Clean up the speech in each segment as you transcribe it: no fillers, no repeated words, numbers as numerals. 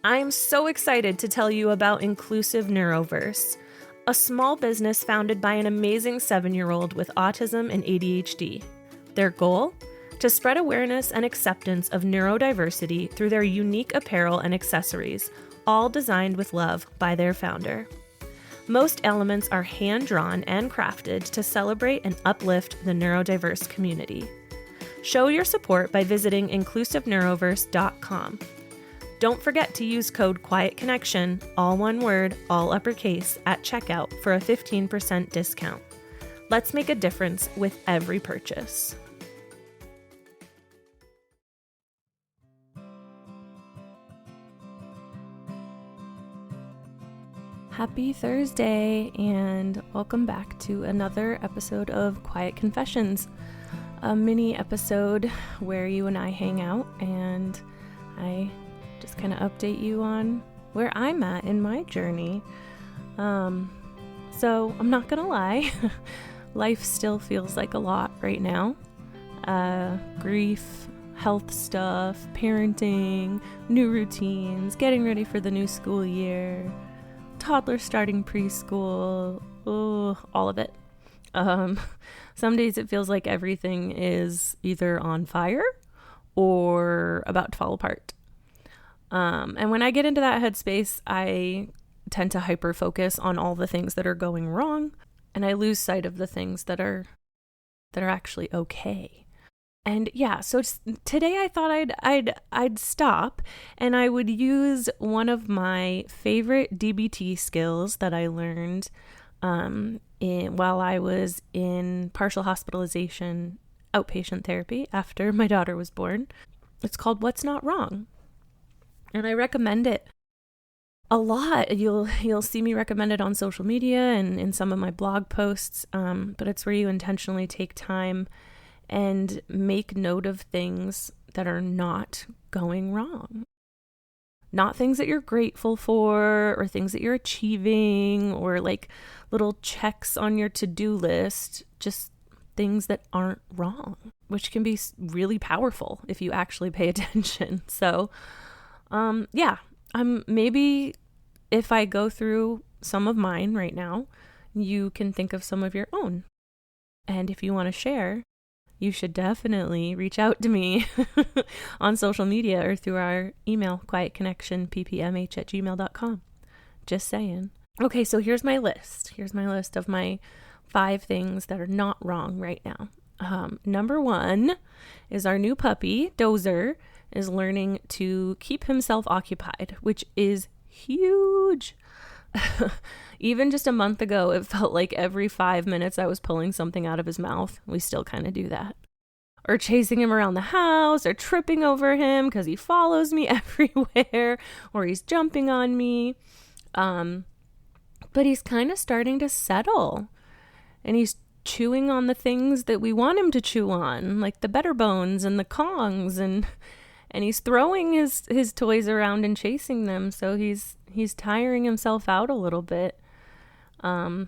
I'm so excited to tell you about Inclusive Neuroverse, a small business founded by an amazing 7-year-old with autism and ADHD. Their goal? To spread awareness and acceptance of neurodiversity through their unique apparel and accessories, all designed with love by their founder. Most elements are hand-drawn and crafted to celebrate and uplift the neurodiverse community. Show your support by visiting inclusiveneuroverse.com. Don't forget to use code QUIETCONNECTION, all one word, all uppercase, at checkout for a 15% discount. Let's make a difference with every purchase. Happy Thursday, and welcome back to another episode of Quiet Confessions, a mini episode where you and I hang out and I just kind of update you on where I'm at in my journey. So I'm not gonna lie, life still feels like a lot right now. Grief, health stuff, parenting, new routines, getting ready for the new school year, toddler starting preschool, all of it. Some days it feels like everything is either on fire or about to fall apart. And when I get into that headspace, I tend to hyper focus on all the things that are going wrong, and I lose sight of the things that are actually okay. And yeah, so today I thought I'd stop and I would use one of my favorite DBT skills that I learned while I was in partial hospitalization outpatient therapy after my daughter was born. It's called What's Not Wrong. And I recommend it a lot. You'll see me recommend it on social media and in some of my blog posts, but it's where you intentionally take time and make note of things that are not going wrong. Not things that you're grateful for or things that you're achieving or like little checks on your to-do list, just things that aren't wrong, which can be really powerful if you actually pay attention. So maybe if I go through some of mine right now, you can think of some of your own. And if you want to share, you should definitely reach out to me on social media or through our email, quietconnectionppmh@gmail.com. Just saying. Okay, so here's my list. Here's my list of my 5 things that are not wrong right now. Number 1 is our new puppy, Dozer, is learning to keep himself occupied, which is huge. Even just a month ago, it felt like every 5 minutes I was pulling something out of his mouth. We still kind of do that. Or chasing him around the house, or tripping over him because he follows me everywhere, or he's jumping on me. But he's kind of starting to settle, and he's chewing on the things that we want him to chew on, like the better bones and the Kongs, and he's throwing his toys around and chasing them, so he's tiring himself out a little bit. And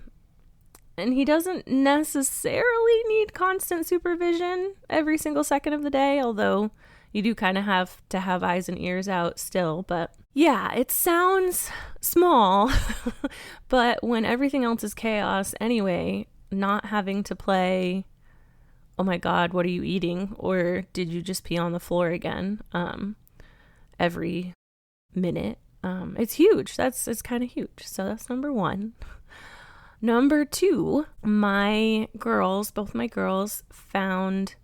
he doesn't necessarily need constant supervision every single second of the day, although you do kind of have to have eyes and ears out still. But yeah, it sounds small, but when everything else is chaos anyway, not having to play, oh my God, what are you eating? Or did you just pee on the floor again? Every minute. It's huge. It's kind of huge. So that's number 1. Number 2, both my girls found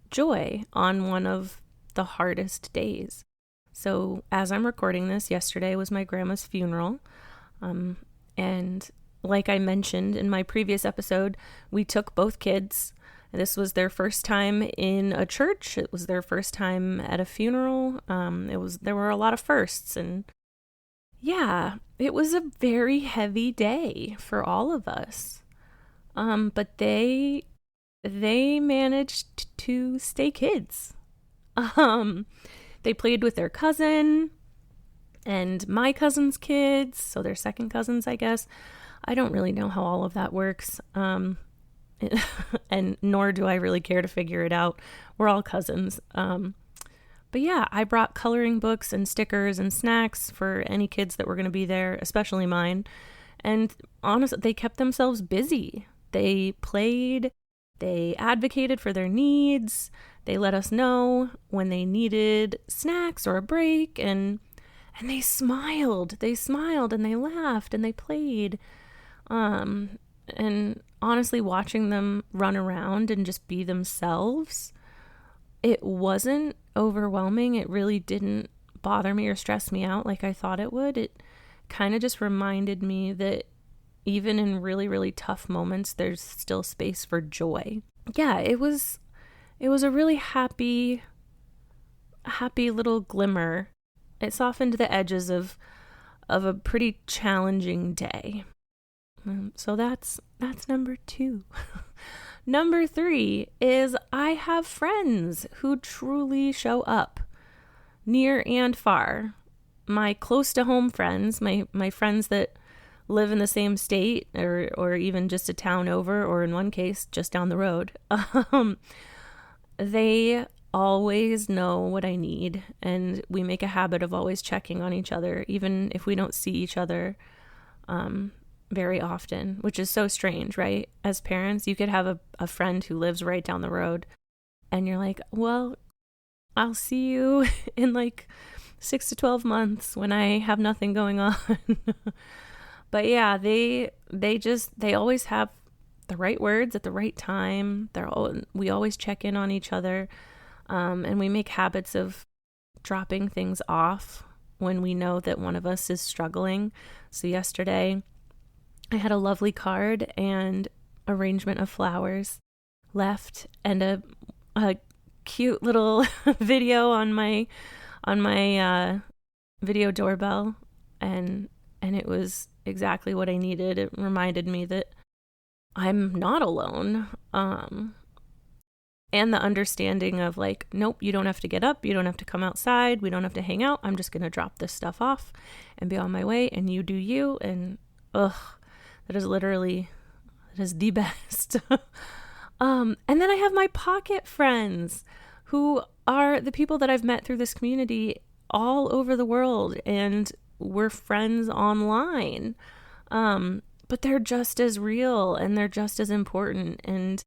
joy on one of the hardest days. So as I'm recording this, yesterday was my grandma's funeral. And like I mentioned in my previous episode, we took both kids. This was their first time in a church. It was their first time at a funeral. There were a lot of firsts, and yeah, it was a very heavy day for all of us. But they managed to stay kids. They played with their cousin and my cousin's kids, so they're second cousins, I guess. I don't really know how all of that works. And nor do I really care to figure it out. We're all cousins. But yeah, I brought coloring books and stickers and snacks for any kids that were going to be there, especially mine. And honestly, they kept themselves busy. They played, they advocated for their needs, they let us know when they needed snacks or a break, and they smiled. They smiled and they laughed and they played. And honestly, watching them run around and just be themselves, it wasn't overwhelming. It really didn't bother me or stress me out like I thought it would. It kind of just reminded me that even in really, really tough moments, there's still space for joy. Yeah, it was a really happy little glimmer. It softened the edges of a pretty challenging day. So that's number 2. Number 3 is I have friends who truly show up, near and far. My close to home friends, my friends that live in the same state or even just a town over, or in one case, just down the road. They always know what I need, and we make a habit of always checking on each other, even if we don't see each other very often, which is so strange, right? As parents, you could have a friend who lives right down the road, and you're like, well, I'll see you in like 6 to 12 months when I have nothing going on. But yeah, they always have the right words at the right time. We always check in on each other. And we make habits of dropping things off when we know that one of us is struggling. So yesterday, I had a lovely card and arrangement of flowers left, and a cute little video on my video doorbell, and it was exactly what I needed. It reminded me that I'm not alone. And the understanding of like, nope, you don't have to get up. You don't have to come outside. We don't have to hang out. I'm just going to drop this stuff off and be on my way, and you do you. And that is the best. And then I have my pocket friends who are the people that I've met through this community all over the world, and we're friends online. But they're just as real and they're just as important, and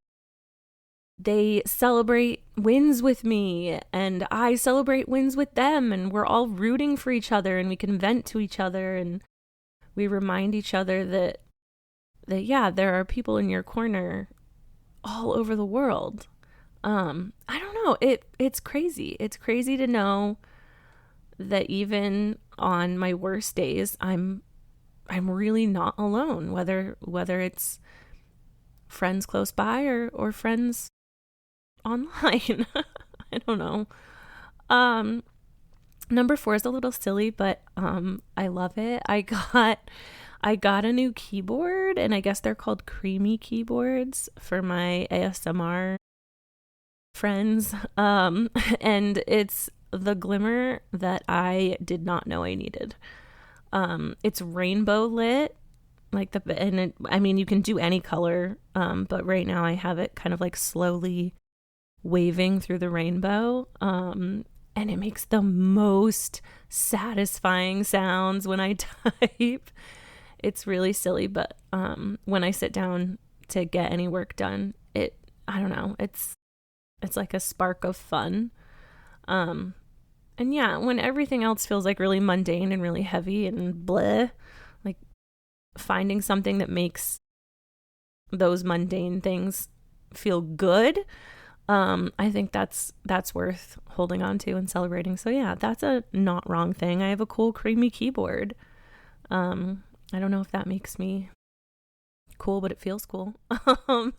they celebrate wins with me and I celebrate wins with them, and we're all rooting for each other, and we can vent to each other, and we remind each other that yeah, there are people in your corner all over the world. I don't know. It's crazy. It's crazy to know that even on my worst days, I'm really not alone, whether it's friends close by or friends online. I don't know. Number 4 is a little silly, but I love it. I got a new keyboard, and I guess they're called creamy keyboards for my ASMR friends. And it's the glimmer that I did not know I needed. It's rainbow lit, you can do any color, but right now I have it kind of like slowly waving through the rainbow, and it makes the most satisfying sounds when I type. It's really silly, but when I sit down to get any work done, I don't know, it's like a spark of fun. And yeah, when everything else feels like really mundane and really heavy and bleh, like finding something that makes those mundane things feel good, I think that's worth holding on to and celebrating. So yeah, that's a not wrong thing. I have a cool creamy keyboard. I don't know if that makes me cool, but it feels cool. And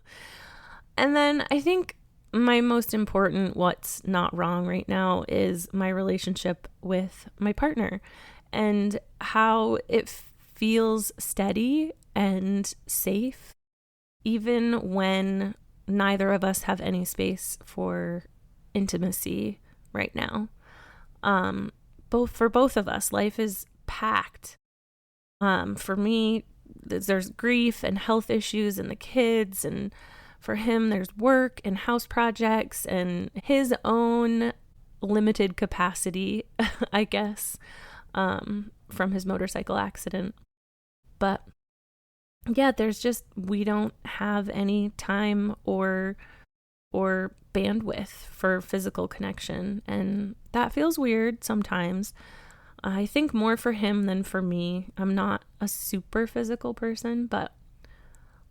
then I think my most important what's not wrong right now is my relationship with my partner, and how it feels steady and safe, even when neither of us have any space for intimacy right now. For both of us, life is packed. For me, there's grief and health issues and the kids, and for him, there's work and house projects and his own limited capacity, I guess, from his motorcycle accident. But yeah, we don't have any time or bandwidth for physical connection. And that feels weird sometimes. I think more for him than for me. I'm not a super physical person, but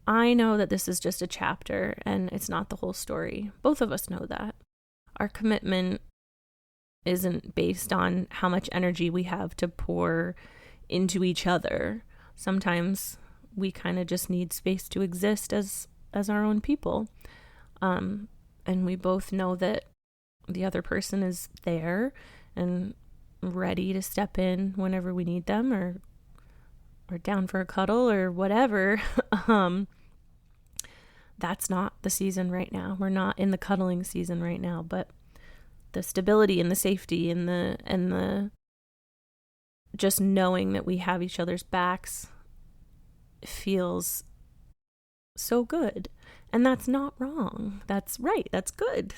I know that this is just a chapter and it's not the whole story. Both of us know that. Our commitment isn't based on how much energy we have to pour into each other. Sometimes we kind of just need space to exist as our own people. And we both know that the other person is there and ready to step in whenever we need them, or down for a cuddle or whatever. That's not the season right now. We're not in the cuddling season right now, but the stability and the safety and the just knowing that we have each other's backs feels so good. And that's not wrong. That's right. That's good.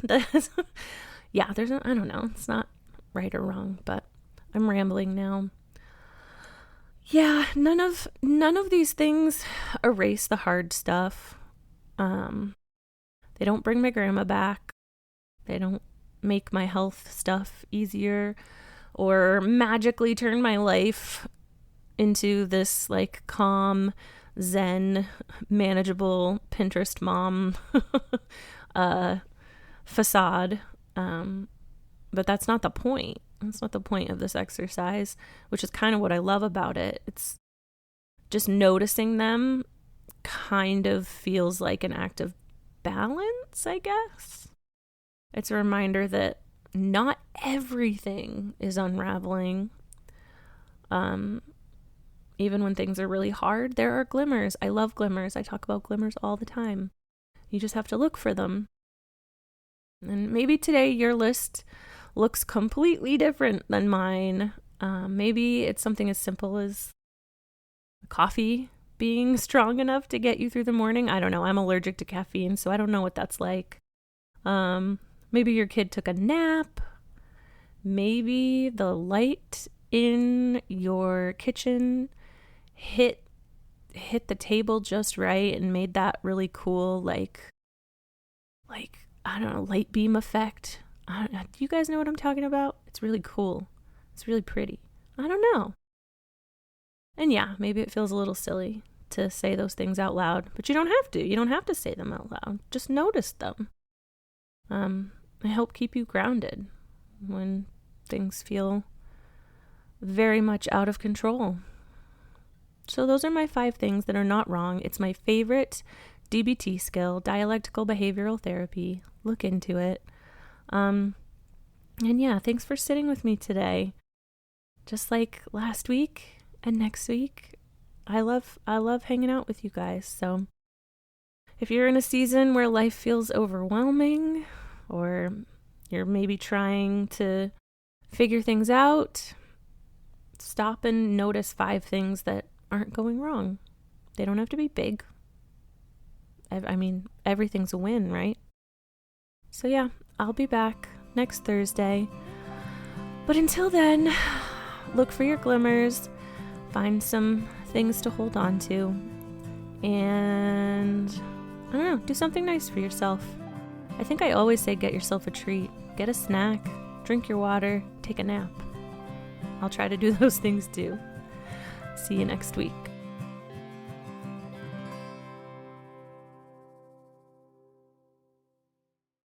Yeah, I don't know. It's not right or wrong, but I'm rambling now. Yeah, none of these things erase the hard stuff. They don't bring my grandma back. They don't make my health stuff easier or magically turn my life into this like calm, zen, manageable Pinterest mom facade. But that's not the point. That's not the point of this exercise, which is kind of what I love about it. It's just noticing them kind of feels like an act of balance, I guess. It's a reminder that not everything is unraveling. Even when things are really hard, there are glimmers. I love glimmers. I talk about glimmers all the time. You just have to look for them. And maybe today your list looks completely different than mine. Maybe it's something as simple as coffee being strong enough to get you through the morning. I don't know. I'm allergic to caffeine, so I don't know what that's like. Maybe your kid took a nap. Maybe the light in your kitchen hit the table just right and made that really cool, like I don't know, light beam effect. Do you guys know what I'm talking about? It's really cool. It's really pretty. I don't know. And yeah, maybe it feels a little silly to say those things out loud, but you don't have to. You don't have to say them out loud. Just notice them. They help keep you grounded when things feel very much out of control. So those are my 5 things that are not wrong. It's my favorite DBT skill, dialectical behavioral therapy. Look into it. And yeah, thanks for sitting with me today. Just like last week and next week, I love hanging out with you guys. So if you're in a season where life feels overwhelming, or you're maybe trying to figure things out, stop and notice 5 things that aren't going wrong. They don't have to be big. I mean, everything's a win, right? So yeah, I'll be back next Thursday. But until then, look for your glimmers, find some things to hold on to, and I don't know, do something nice for yourself. I think I always say get yourself a treat. Get a snack, drink your water, take a nap. I'll try to do those things too. See you next week.